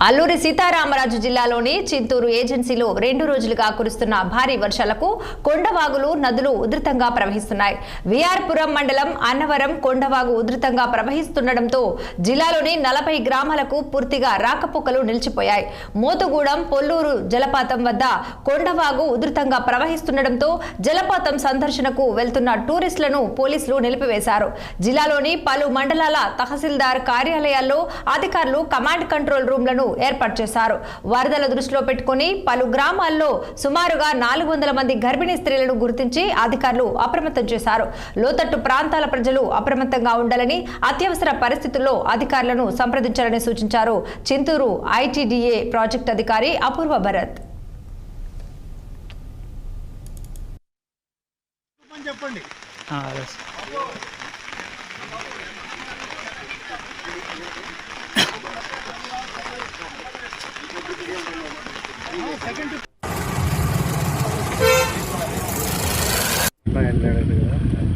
అల్లూరి సీతారామరాజు జిల్లాలోని చింతూరు ఏజెన్సీలో 2 రోజులుగా కురుస్తున్న భారీ వర్షాలకు కొండవాగులు నదులు ఉధృతంగా ప్రవహిస్తున్నాయి. విఆర్పురం మండలం అన్నవరం కొండవాగు ఉధృతంగా ప్రవహిస్తుండటంతో జిల్లాలోని 40 గ్రామాలకు పూర్తిగా రాకపోకలు నిలిచిపోయాయి. మోతుగూడెం పొల్లూరు జలపాతం వద్ద కొండవాగు ఉధృతంగా ప్రవహిస్తుండటంతో జలపాతం సందర్శనకు వెళ్తున్న టూరిస్టులను పోలీసులు నిలిపివేశారు. జిల్లాలోని పలు మండలాల తహసీల్దార్ కార్యాలయాల్లో అధికారులు కమాండ్ కంట్రోల్ రూమ్లను ఏర్పాటు చేశారు. వరదల దృష్టిలో పెట్టుకుని పలు గ్రామాల్లో సుమారుగా 400 మంది గర్భిణీ స్త్రీలను గుర్తించి అధికారులు అప్రమత్తం చేశారు. లోతట్టు ప్రాంతాల ప్రజలు అప్రమత్తంగా ఉండాలని, అత్యవసర పరిస్థితుల్లో అధికారులను సంప్రదించాలని సూచించారు చింతూరు ఐటీడీఏ ప్రాజెక్ట్ అధికారి అపూర్వ భరత్. బయలుదేరదు కదా.